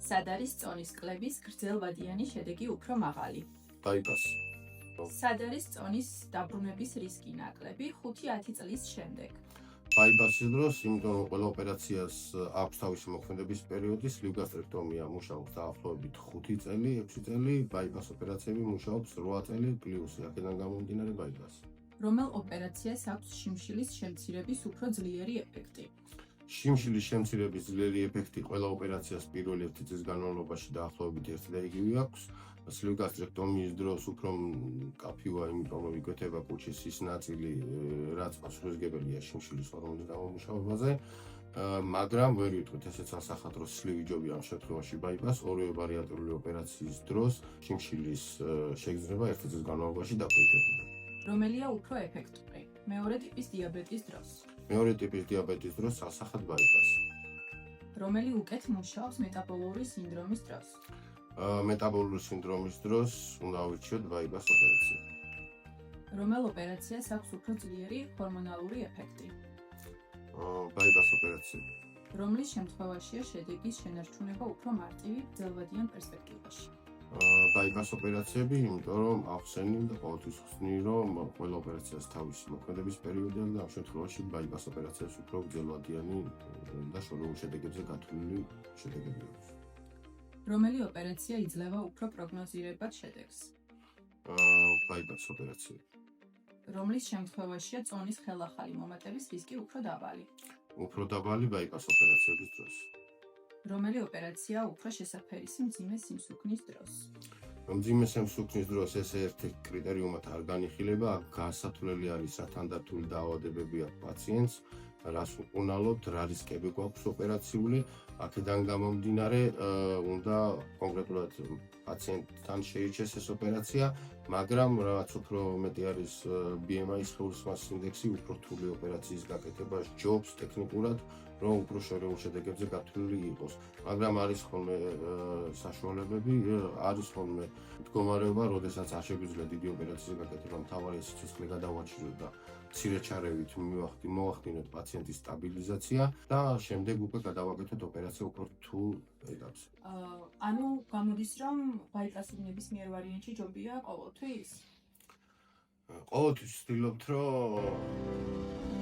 სად არის წონის კლების გრძელვადიანი შედეგი უფრო მაღალი? ბაიპასი. სად არის წონის დაბრუნების რისკი ნაკლები 5-10 წლის შემდეგ? ბაიპასის დროს, იმიტომ რომ ყველა ოპერაციას აქვს თავისი მოქმედების პერიოდი, სლივგასტრექტომია მუშაობს დაახლოებით 5 წელი, 6 წელი, ბაიპას ოპერაციები მუშაობს 8 წელი პლუსი, აქედან გამომდინარე ბაიპასი. რომელ ოპერაციას აქვს შიმშილის შემცირების უფრო ძლიერი ეფექტი? შიმშილის შემცირების ძლიერი ეფექტი ყველა ოპერაციას პირველი 1 წლის განმავლობაში დაახლოებით ერთი და იგივე აქვს. სლივგასტრექტომიის დროს უფრო მკაფიოა, იმიტომ რომ იკვეთება კუჭის ის ნაწილი, რაც პასუხისმგებელია შიმშილის ჰორმონის გამომუშავებაზე, მაგრამ ვერ ვიტყვით ესეც ასახათ, რომ სლივი ჯობია ამ შემთხვევაში ბაიპას, ორივე ვარიატიული ოპერაციის დროს შიმშილის შეგრძნება 1 წლის განმავლობაში დაქვეითებულია. რომელია უფრო ეფექტური? მეორე ტიპის დიაბეტის დროს. მეორე ტიპის დიაბეტის დროს ასახათ ბაიპასი. რომელი უკეთ მუშაობს მეტაბოლური სინდრომის დროს? მეტაბოლური სინდრომის დროს უნდა ავირჩიოთ ბაიპას ოპერაცია. რომელ ოპერაციას აქვს უფრო ძლიერი ჰორმონალური ეფექტი? ბაიპას ოპერაცია. რომლის შემთხვევაშია შედეგის შენარჩუნება უფრო მარტივი გრძელვადიან პერსპექტივაში? ბაიპას ოპერაციები, იმიტომ რომ ახსენე და ყოველთვის ხსნი, რომ ყველა ოპერაციას თავისი მოქმედების პერიოდი აქვს და ამ შემთხვევაში ბაიპას ოპერაციას უფრო გრძელვადიანი და შორეულ შედეგებზე გათვლილი შედეგები აქვს. რომელი ოპერაცია იძლევა უფრო პროგნოზირებად შედეგს? ბაიპას ოპერაცია. რომლის შემთხვევაშია წონის ხელახალი მომატების რისკი უფრო დაბალი? უფრო დაბალი ბაიპას ოპერაციების დროს. რომელი ოპერაცია უფრო შესაფერისი მძიმე სიმსუქნის დროს? მძიმე სიმსუქნის დროს ეს ერთი კრიტერიუმად არ განიხილება, აქ გასათვლელი არის სათანდათული დაავადებები აქვს პაციენტს, რას უყუნალობთ, რა რისკები გვაქვს ოპერაციული, აქედან გამომდინარე უნდა კონკრეტულად პაციენტთან შეირჩეს ეს ოპერაცია, მაგრამ რაც უფრო მეტი არის BMI სხეულის მასის ინდექსი, უფრო რთული ოპერაციის გაკეთება სჯობს ტექნიკურად, რომ უფრო შორეულ შედეგებზე გათვლილი იყოს. მაგრამ არის ხოლმე საშუალებები, არის ხოლმე მდგომარეობა, როდესაც არ შეგვიძლია დიდი ოპერაციის გაკეთება, მთავარია სიცოცხლე გადავაჭიროთ და მცირე ჩარევით მოვახდინოთ პაციენტის სტაბილიზაცია და შემდეგ უკვე გადავაკეთოთ ოპერაცია უფრო რთულ ეტაპზე. ანუ გამოდის, რომ ბაიპასის ნებისმიერ ვარიანტში ჯობია ყოველთვის? ყოველთვის ვცდილობთ, რომ